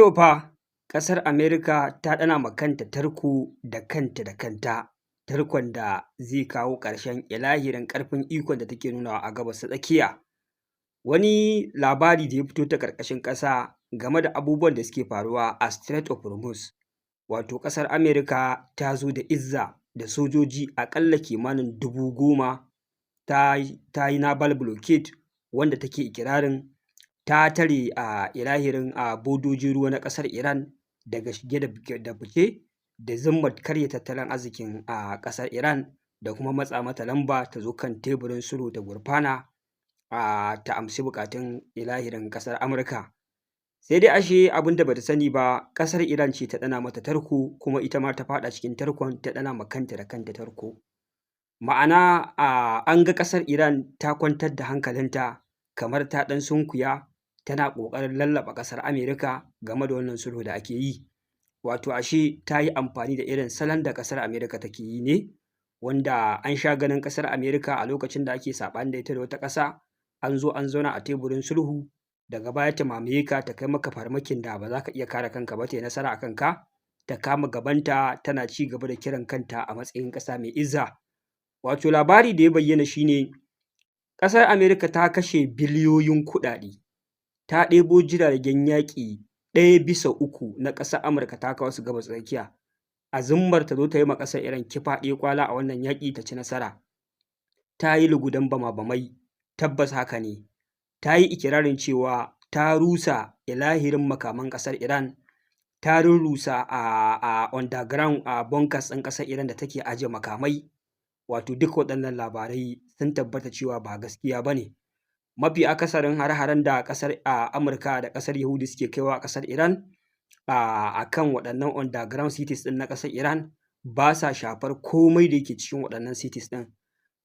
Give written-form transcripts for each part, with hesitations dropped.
To fa, ƙasar Amerika ta ɗana ma kanta tarko da kanta, tarkon da zai kawo ƙarshen ilahirin ƙarfin ikon da take nunawa a Gabas ta Tsakiya. Wani labari da ya fito ta ƙarƙashin ƙasa game da abubuwan da suke faruwa a Strait of Hormuz, wato ƙasar Amerika ta zo da izza da sojoji aƙalla kimanin 10,000 ta yi naval blockade wanda take iƙirarin ta tare ilahirin bodojin ruwa na ƙasar Iran daga shige da fice da zimmar karya tattalin arzikin ƙasar Iran da kuma matsa mata lamba ta zo kan teburin sulhu ta gurfana ta amshi buƙatun ilahirin ƙasar Amurka. Sai dai ashe abin da bata sani ba, ƙasar Iran ce ta ɗana mata tarko kuma ita ma ta faɗa cikin tarkon ta ɗana ma kanta da kanta tarko. Ma'ana an ga ƙasar Iran ta kwantar da hankalinta kamar ta ɗan sunkuya tana ƙoƙarin lallaɓa ƙasar Amerika game da wannan sulhu da ake yi. Wato ashe ta yi amfani da irin salon da ƙasar Amerika take yi ne, wanda an sha ganin ƙasar Amerika a lokacin da ake saɓani da ita da wata ƙasa, an zo an zauna a teburin sulhu, daga baya ta mamaye ka ta kai maka farmakin da ba za ka iya kare kanka ba ta yi nasara a kanka, ta kama gabanta tana ci gaba da kiran kanta a matsayin ƙasa mai izza. Wato labari da ya bayyana shi ne, ƙasar Amerika ta kashe biliyoyin kuɗaɗe, ta ɗebo jiragen yaƙi 1/3 na ƙasar Amurka ta kawo su Gabas ta Tsakiya, a zimmar ta zo ta yi ma ƙasar Iran kifa ɗaya ƙwala a wannan yaƙi ta ci nasara. Ta yi lugudan bama-bamai, tabbas haka ne, ta yi ikirarin cewa ta rusa ilahirin makaman ƙasar Iran, ta rurrusa underground bunkers ɗin ƙasar Iran da take ajiye makamai. Wato duk waɗannan labarai sun tabbata cewa ba gaskiya ba ne. Mafi akasarin hare-haren da ƙasar Amurka da ƙasar Yahudu suke kaiwa a ƙasar Iran a kan waɗannan underground cities ɗin na ƙasar Iran ba sa shafar komai da yake cikin waɗannan cities ɗin.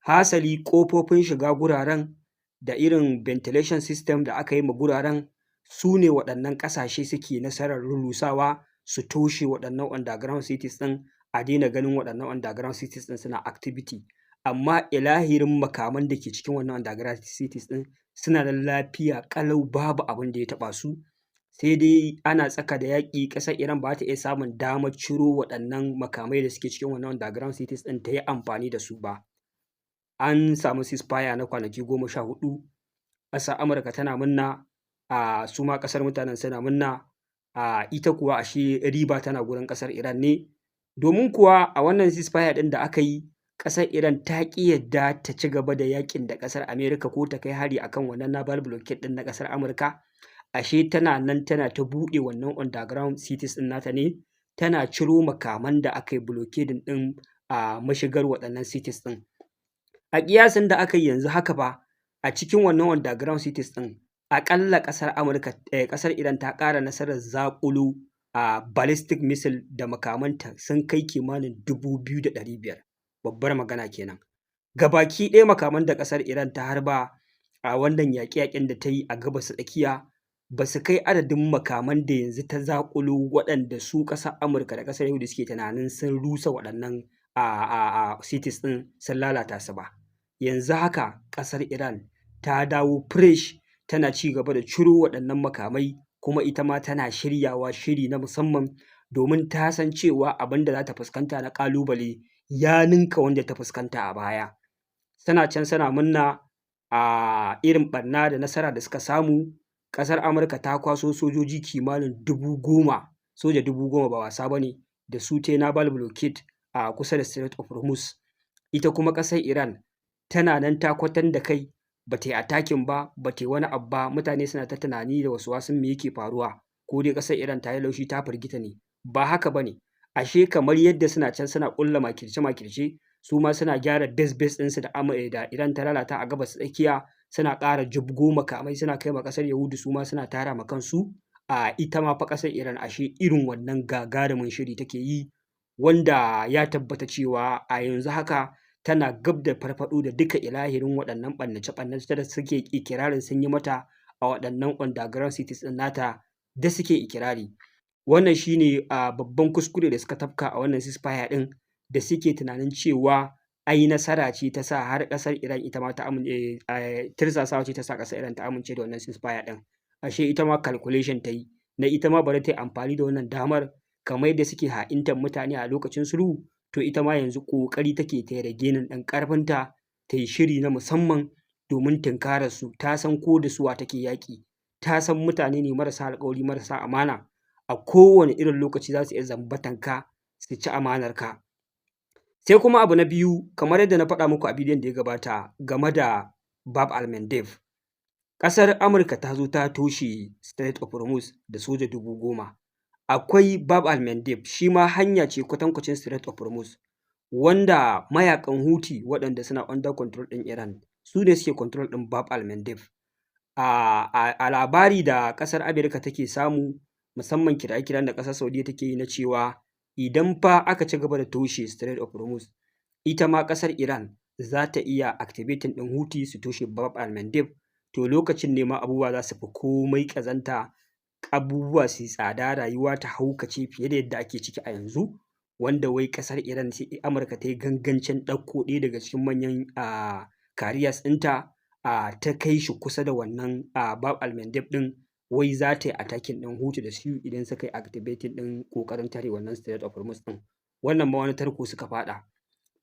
Hasali ƙofofin shiga guraren da irin ventilation system da aka yi ma guraren su ne waɗannan ƙasashe suke nasarar rurrusawa su toshe waɗannan underground cities ɗin, a daina ganin waɗannan underground cities ɗin suna activity. Amma ilahirin makaman da ke cikin wannan underground cities ɗin suna nan lafiya ƙalau, babu abin da ya taɓa su. Sai dai ana tsaka da yaƙi, ƙasar Iran ba ta iya samun damar ciro waɗannan makamai da suke cikin wannan underground cities ɗin ta yi amfani da su ba. An samu ceasefire na kwanaki 14, ƙasar Amurka tana murna, su ma ƙasar mutanen suna murna, ita kuwa ashe riba tana gurin ƙasar Iran ne. Domin kuwa a wannan ceasefire ɗin da aka yi, ƙasar Iran ta ƙi yadda ta ci gaba da yaƙin da ƙasar Amerika ko ta kai hari a kan wannan naval blockade ɗin na ƙasar Amurka. Ashe tana nan tana ta buɗe wannan underground cities ɗin nata ne, tana ciro makaman da aka yi blockading ɗin mashigar waɗannan cities ɗin. A ƙiyasin da aka yi yanzu haka fa, a cikin wannan underground cities ɗin, aƙalla ƙasar Iran ta ƙara nasarar zaƙulo ballistic missile da makamanta sun kai kimanin 2,500. Babbar magana kenan. Gabaki ɗaya makaman da ƙasar Iran ta harba a wannan yaƙe-yaƙen da ta yi a Gabas ta Tsakiya ba su kai adadin makaman da yanzu ta zaƙulo waɗanda su ƙasar Amurka da ƙasar Yahudu suke tunanin sun rusa waɗannan cities ɗin sun lalata su ba. Yanzu haka ƙasar Iran ta dawo fresh, tana ci gaba da ciro waɗannan makamai, kuma ita ma tana shiryawa shiri na musamman, domin ta san cewa abin da za ta fuskanta na ƙalubale ya ninka wanda ta fuskanta a baya. Suna can suna murna a irin ɓarna da nasara da suka samu. Ƙasar Amurka ta kwaso sojoji kimanin 10,000, soja 10,000 ba wasa ba ne, da su ta yi naval blockade a kusa da Strait of Hormuz. Ita kuma ƙasar Iran tana nan ta kwatan da kai, ba ta yi attacking ba, ba ta yi wani abu ba. Mutane suna ta tunani da waswasin me yake faruwa, ko dai ƙasar Iran ta yi laushi ta firgita ne. Ba haka ba ne, ashe kamar yadda suna can suna ƙulla makirce-makirce, su ma suna gyara base ɗinsu da Iran ta lalata a Gabas ta Tsakiya, suna ƙara jibgo makamai suna kai ma ƙasar Yahudu, su ma suna tara ma kansu. Ita ma fa ƙasar Iran ashe irin wannan gagarumin shiri take yi, wanda ya tabbata cewa a yanzu haka tana gab da farfaɗo da duka ilahirin waɗannan ɓarnace-ɓarnace da suke ikirarin sun yi mata a waɗannan underground cities ɗin nata da suke ikirari. Wannan shi ne babban kuskure da suka tafka a wannan ceasefire ɗin, da suke tunanin cewa ai nasara ce ta sa har ƙasar Iran ita ma ta tirsasawa ce ta sa ƙasar Iran ta amince da wannan ceasefire ɗin. Ashe ita ma calculation ta yi, na ita ma bari ta yi amfani da wannan damar kamar yadda suke ha'intar mutane a lokacin sulhu, to ita ma yanzu ƙoƙari take ta rage ɗan ƙarfinta, ta yi shiri na musamman domin tunkarar su. Ta san ko da suwa take yaƙi, ta san mutane ne marasa alƙawari, marasa amana, a kowane irin lokaci za su iya zambatan ka su ci amanar ka. Sai kuma abu na biyu, kamar yadda na faɗa muku a bidiyon da ya gabata game da Bab al-Mandeb, ƙasar Amurka ta zo ta toshe Strait of Hormuz da soja 10,000. Akwai Bab al-Mandeb, shi ma hanya ce kwatankwacin Strait of Hormuz, wanda mayaƙan Houthi waɗanda suna under control ɗin Iran, su ne suke control ɗin Bab al-Mandeb. A labari da ƙasar Amurka take samu, musamman kiraye-kirayen da ƙasar Saudiyya take yi na cewa idan fa aka ci gaba da toshe Strait of Hormuz, ita ma ƙasar Iran za ta iya activating ɗin Houthi su toshe Bab al-Mandeb, to lokacin ne ma abubuwa za su fi komai ƙazanta, abubuwa su yi tsada, rayuwa ta haukace fiye da yadda ake ciki a yanzu, wanda wai ƙasar Iran sai Amurka ta yi gangancin ɗauko ɗaya daga cikin manyan carriers ɗinta ta kai shi kusa da wannan Bab al-Mandeb ɗin, wai za ta yi attacking ɗin Houthi da su idan suka yi activating ɗin ƙoƙarin tare wannan Strait of Hormuz ɗin. Wannan ma wani tarko suka faɗa.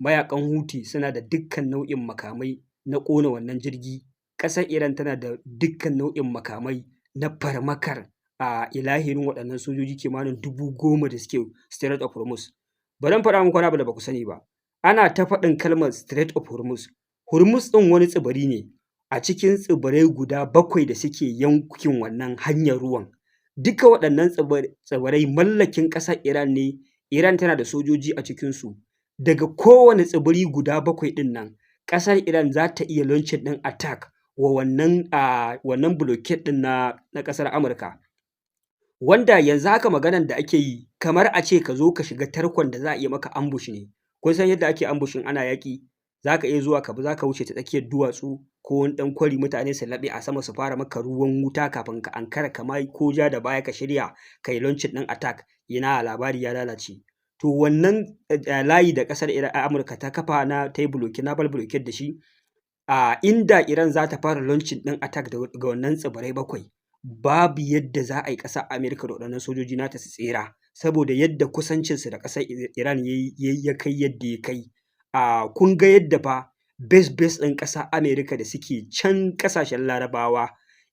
Mayaƙan Houthi suna da dukkan nau'in makamai na ƙona wannan jirgi. Ƙasar Iran tana da dukkan nau'in makamai na farmakar ilahirin waɗannan sojoji kimanin 10,000 da suke Strait of Hormuz. Bari in faɗa muku wani abu da ba ku sani ba. Ana ta faɗin kalmar Strait of Hormuz. Hormuz ɗin wani tsibiri ne a cikin tsibirai guda 7 da suke yankin wannan hanyar ruwan. Duka waɗannan tsibirai mallakin ƙasar Iran ne. Iran tana da sojoji a cikinsu. Daga kowane tsibiri guda 7 ɗin nan, ƙasar Iran za ta iya launching ɗin attack wa wannan blockade ɗin na ƙasar Amurka. Wanda yanzu haka maganan da ake yi kamar a ce ka zo ka shiga tarkon da za a iya maka ambush ne. Kun san yadda ake ambush in ana yaƙi? Za ka iya zuwa za ka wuce ta tsakiyar duwatsu ko wani ɗan kwari, mutane su laɓe a sama su fara maka ruwan wuta kafin ka ankara kama ko ja da baya ka shirya ka yi launching ɗin attack, ina labari ya lalace. To wannan layi da ƙasar Amurka ta kafa ta yi naval blockade da shi, inda Iran za ta fara launching ɗin attack ga wannan tsibirai 7, babu yadda za a yi ƙasar Amurka da waɗannan sojoji nata su tsira, saboda yadda kusancinsu da ƙasar Iran ya kai yadda ya kai. Kun ga yadda fa base ɗin ƙasar Amurka da suke can ƙasashen Larabawa,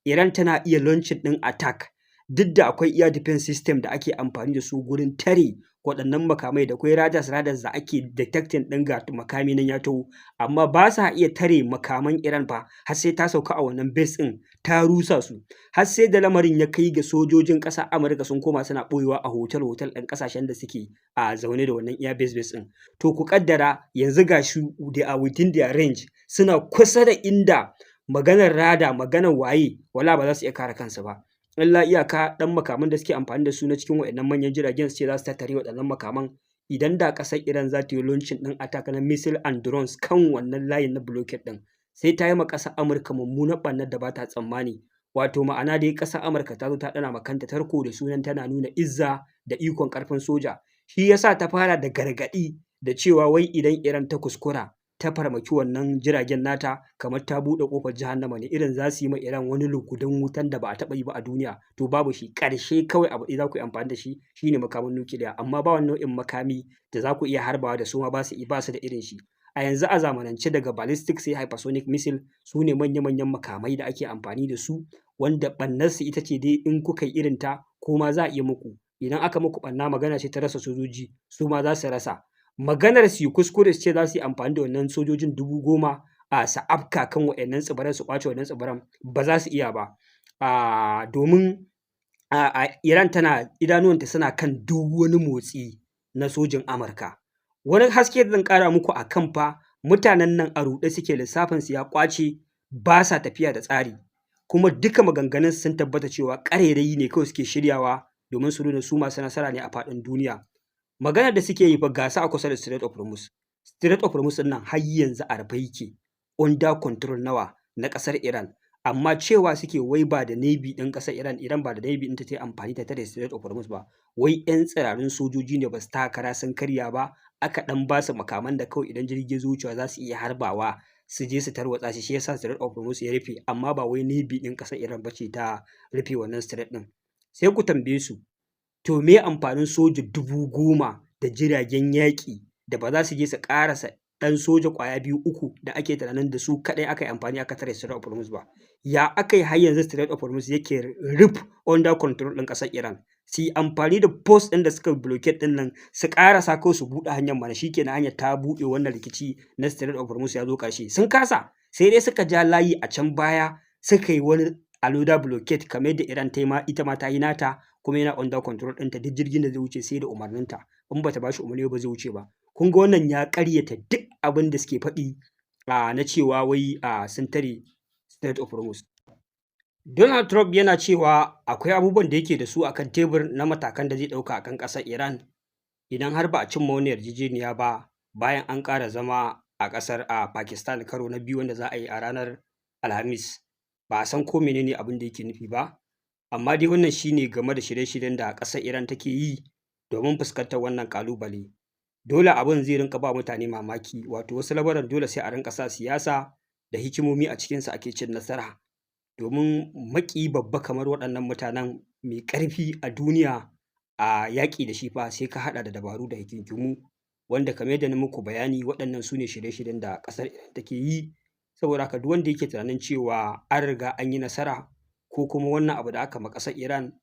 Iran tana iya launching ɗin attack, duk da akwai air defense system da ake amfani da su gurin tare waɗannan makamai, da akwai radars da ake detecting ɗin ga makami nan ya taho, amma ba sa iya tare makaman Iran fa har sai ta sauka a wannan base ɗin ta rusa su, har sai da lamarin ya kai ga sojojin ƙasar Amurka sun koma suna ɓoyewa a hotel ɗin ƙasashen da suke zaune da wannan air base ɗin. To ku ƙaddara yanzu ga shi they are within their range, suna kusa da inda maganar rada, maganar waye, wala ba za su iya kare kansu ba. Illa iyaka ɗan makaman da suke amfani da su na cikin waɗannan manyan jiragen su ce za su tattare waɗannan makaman. Idan da ƙasar Iran za ta yi launching ɗin attack na missile and drones kan wannan layin na blockade ɗin, sai ta yi ma ƙasar Amurka mummunar ɓarnar da ba ta tsammani. Wato ma'ana dai ƙasar Amurka ta zo ta ɗana ma kanta tarko da sunan tana nuna izza da ikon ƙarfin soja. Shi ya sa ta fara da gargaɗi da cewa wai idan Iran ta kuskura ta farmaki wannan jiragen nata, kamar ta buɗe ƙofar jahannama ne, irin za su yi ma Iran wani lugudan wutan da ba a taɓa yi ba a duniya. To babu shi, ƙarshe kawai abu ɗaya za ku yi amfani da shi, shine makaman nukiliya, amma ba wani nau'in makami da za ku iya harbawa da su ma ba su da irin shi. A yanzu a zamanance daga ballistic sai hypersonic missile su ne manya-manyan makamai da ake amfani da su, wanda ɓannarsu ita ce dai in kuka yi irin ta ko ma za a iya muku. Idan aka muku ɓanna, magana ce ta rasa sojoji, su ma za su rasa. Maganar su yi kuskure su ce za su yi amfani da wannan sojojin 10,000 su afka kan waɗannan tsibiran su ƙwace waɗannan tsibiran, ba za su iya ba. Domin Iran idanuwanta suna kan duk wani motsi na sojin Amurka. Wani haske da zan ƙara muku a kan fa mutanen nan a ruɗe suke, lissafin su ya ƙwace, ba sa tafiya da tsari, kuma duka maganganun sun tabbata cewa ƙarairayi ne kawai suke shiryawa domin su nuna su masu nasara ne a faɗin duniya. Maganar da suke yi fa gasa a kusa da Strait of Hormuz. Strait of Hormuz ɗin nan har yanzu a rufe yake, under control nawa na ƙasar Iran, amma cewa suke wai ba da Navy ɗin ƙasar Iran ba da Navy ɗinta ta yi amfani ta tare Strait of Hormuz ba, wai 'yan tsirarun sojoji ne ba su taka kara sun karya ba, aka ɗan ba su makaman da kawai idan jirgi zo wucewa za su iya harbawa su je su tarwatsa shi yasa Strait of Hormuz ya rufe, amma ba wai Navy ɗin ƙasar Iran ba ce ta rufe wannan Strait ɗin. sai ku tambaye su, to me amfanin soja 10,000 da jiragen yaƙi da ba za su je su ƙarasa ɗan soja ƙwaya 2, 3 da ake tunanin da su kaɗai aka yi amfani aka tare Strait of Hormuz ba. Ya aka yi har yanzu Strait of Hormuz yake rif under control ɗin ƙasar Iran? Su yi amfani da post ɗin da suka blockade ɗin nan su ƙarasa kawai su buɗe hanyar mana, shi kenan hanyar ta buɗe, wannan rikici na Strait of Hormuz ya zo ƙarshe. Sun kasa, sai dai suka ja layi a can baya suka yi wani another blockade kamar yadda Iran ta yi ma, ita ma ta yi nata, kuma yana under control ɗinta, duk jirgin da zai wuce sai da umarninta, in ba ta ba shi umarni ba zai wuce ba. Kun ga wannan ya ƙaryata duk abin da suke faɗi na cewa wai sun tare Strait of Hormuz. Donald Trump yana cewa akwai abubuwan da yake da su akan tebur na matakan da zai ɗauka akan ƙasar Iran idan har ba a cimma wani yarjejeniya ba, bayan an ƙara zama a ƙasar Pakistan karo na biyu wanda za a yi a ranar Alhamis. Ba a san ko menene abin da yake nufi ba, amma dai wannan shine game da shirye-shiryen da ƙasar Iran take yi domin fuskantar wannan ƙalubale. Dole abin zai rinƙa ba mutane mamaki, wato wasu lamuran dole sai a rinƙa sa siyasa da hikimomi a cikinsa ake cin nasara, domin maƙiyi babba kamar waɗannan mutanen mai ƙarfi a duniya a yaƙi da shi fa sai ka haɗa da dabaru da hikinkimu, wanda kamar yadda na muku bayani waɗannan su ne shirye-shiryen da ƙasar Iran take yi. Saboda haka duk wanda yake tunanin cewa an riga an yi nasara ko kuma wannan abu da aka ma ƙasar Iran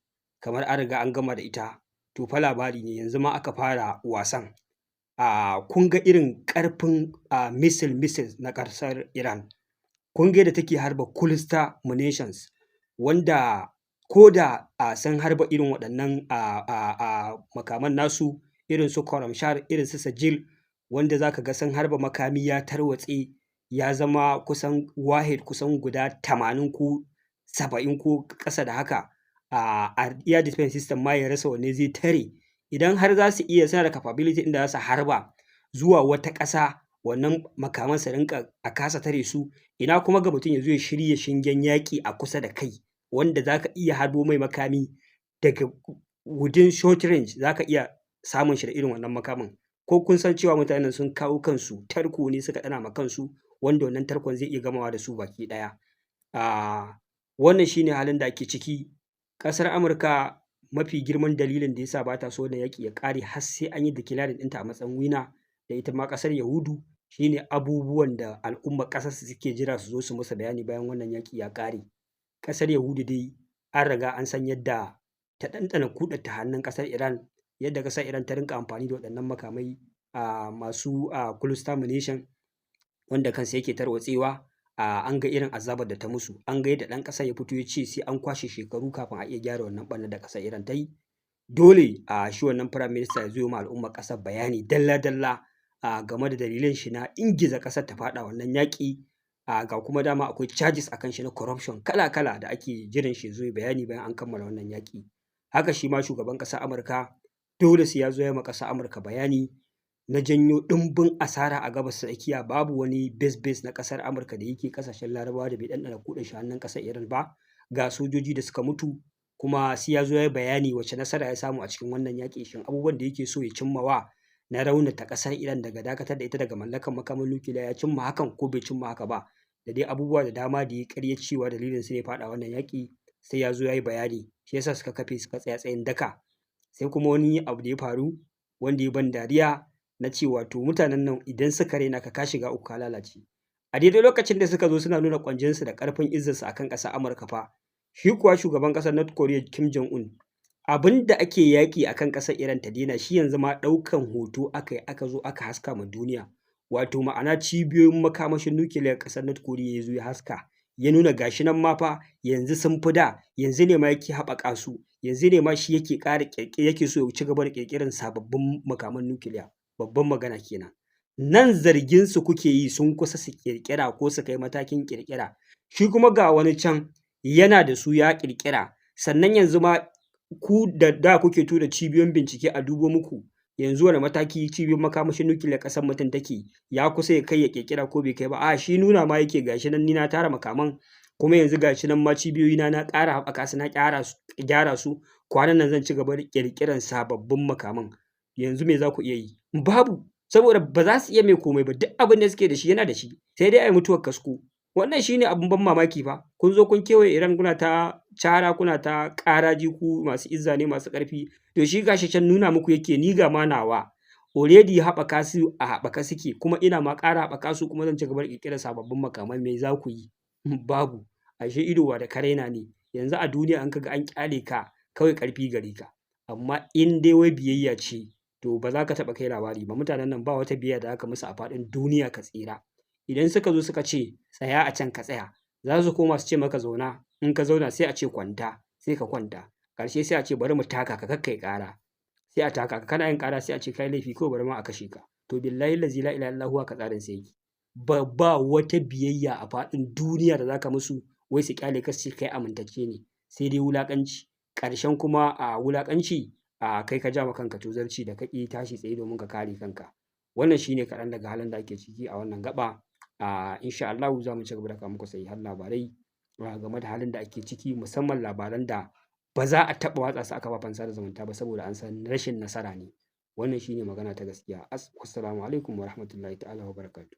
kamar an riga an gama da ita, to fa labari ne, yanzu ma aka fara wasan. Kun ga irin ƙarfin missiles na ƙasar Iran, kun ga yadda take harba cluster munitions, wanda ko da sun harba irin waɗannan makaman nasu irin su Khorramshahr, irin su Sajil, wanda za ka ga sun harba makami ya tarwatse ya zama kusan wahid kusan guda 80 ko 70 ko ƙasa da haka, air defense system ma ya rasa wanne zai tare. Idan har za su iya, suna da capability inda za su harba zuwa wata ƙasa wannan makaman su rinƙa a kasa tare su, ina kuma ga mutum ya zo ya shirya shingen yaƙi a kusa da kai, wanda za ka iya harbo mai makami daga within short range, za ka iya samun shi da irin wannan makamin. Ko kun san cewa mutanen sun kawo kansu tarko ne suka ɗana ma kansu, wanda wannan tarkon zai iya gamawa da su baki ɗaya. Wannan shine halin da ake ciki. Ƙasar Amurka mafi girman dalilin da ya sa ba ta so wannan yaƙi ya ƙare har sai an yi declaring ɗinta a matsayin winner, da ita ma ƙasar Yahudu, shine abubuwan da al'ummar ƙasarsu suke jira su zo su musu bayani bayan wannan yaƙi ya ƙare. Ƙasar Yahudu dai an riga an san yadda ta ɗanɗana kuɗarta hannun ƙasar Iran, yadda ƙasar Iran ta rinƙa amfani da waɗannan makamai masu cluster munition wanda kansa yake tarwatsewa. An ga irin azabar da ta musu, an ga yadda ɗan ƙasar ya fito ya ce sai an kwashe shekaru kafin a iya gyara wannan ɓarnar da ƙasar Iran ta yi. Dole shi wannan Prime Minister ya zo ya ma al'ummar ƙasar bayani dalla-dalla game da dalilin shi na ingiza ƙasar ta faɗa wannan yaƙi. Ga kuma dama akwai charges akan shi na corruption kala-kala da ake jiran shi ya zo ya bayani bayan an kammala wannan yaƙi. Haka shi ma shugaban ƙasar Amurka dole sai ya zo ya ma ƙasar Amurka bayani na janyo ɗimbin asara a Gabas ta Tsakiya. Babu wani base na ƙasar Amurka da yake ƙasashen Larabawa da bai ɗanɗana kuɗin shi hannun ƙasar Iran ba. Ga sojoji da suka mutu, kuma sai ya zo ya yi bayani wace nasara ya samu a cikin wannan yaƙi, shin abubuwan da yake so ya cimmawa na raunata ƙasar Iran daga dakatar da ita daga mallakar makamin nukiliya ya cimma hakan ko bai cimma haka ba, da dai abubuwa da dama da ya ƙarya cewa dalilin su ne faɗa wannan yaƙi, sai ya zo ya yi bayani. Shi yasa suka kafe suka tsaya tsayin daka. Sai kuma wani abu da ya faru wanda ya ban dariya, na cewa to mutanen nan idan suka raina ka shiga uku ka lalace. A daidai lokacin da suka zo suna nuna ƙwanjinsu da ƙarfin izzarsu akan ƙasar Amurka fa, shi kuwa shugaban ƙasar North Korea Kim Jong-un, abin da ake yaƙi akan ƙasar Iran ta daina, shi yanzu ma ɗaukan hoto aka yi aka zo aka haska ma duniya, wato ma'ana cibiyoyin makamashin nukiliyar ƙasar North Korea ya zo ya haska, ya nuna gashi nan ma fa yanzu sun fi da, yanzu ne ma yake haɓaka su, yanzu ne ma shi yake yake so ya ci gaba da ƙirƙirar sababbin makaman nukiliya. Babban magana kenan. Nan zargin su kuke yi sun kusa su ƙirƙira ko su kai matakin ƙirƙira, shi kuma ga wani can yana da su ya ƙirƙira, sannan yanzu ma ku da kuke tura cibiyoyin bincike a dubo muku yanzu wani mataki cibiyoyin makamashin nukiliyar ƙasar mutum take, ya kusa ya kai ya ƙirƙira ko bai kai ba. Shi nuna ma yake gashi nan ni na tara makaman, kuma yanzu gashi nan ma cibiyoyi na ƙara haɓaka su na gyara su, kwanan nan zan ci gaba da ƙirƙiran sababbin makaman. Yanzu me za ku iya yi? Babu, saboda ba za su iya mai komai ba, duk abin da suke da shi yana da shi, sai dai a yi mutuwar kasko. Wannan shi ne abin ban mamaki fa, kun zo kun kewaye Iran kuna ta cara kuna ta ƙaraji ku masu izza ne masu ƙarfi, to shi ga shi can nuna muku yake ni ga ma nawa already haɓaka su a haɓake suke kuma ina ma ƙara haɓaka su kuma zan ci gaba da ƙirƙirar sababbin makamai, me za ku yi? Babu, ashe ido ba da ka raina ne, yanzu a duniya in ka ga an ƙyale ka kawai ƙarfi gare ka, amma in dai wai biyayya ce to ba za ka taɓa kai labari ba. Mutanen nan ba wata biyayya da aka musu a faɗin duniya ka tsira. Idan suka zo suka ce tsaya a can ka tsaya, za su koma su ce maka zauna, in ka zauna sai a ce kwanta, sai ka kwanta, ƙarshe sai a ce bari mu taka ka kar kai ƙara, sai a taka ka, kana yin ƙara sai a ce ka yi laifi kawai bari ma a kashe ka. To billahi lazi la ilaha illa huwa haka tsarin sa yake. Ba wata biyayya a faɗin duniya da za ka musu wai su ƙyale ka su ce kai amintacce ne, sai dai wulaƙanci. Ƙarshen kuma a wulaƙanci kai ka ja ma kanka tozarci da ka ƙi tashi tsaye domin ka kare kanka. Wannan shi ne kaɗan daga halin da ake ciki a wannan gaɓa. Insha Allahu za mu ci gaba da kawo muku sahihan labarai game da halin da ake ciki, musamman labaran da ba za a taɓa watsa su a kafafen sada zumunta ba saboda an san rashin nasara ne. Wannan shi ne magana ta gaskiya. Assalamu alaikum wa rahmatullahi ta'ala wa barakatuh.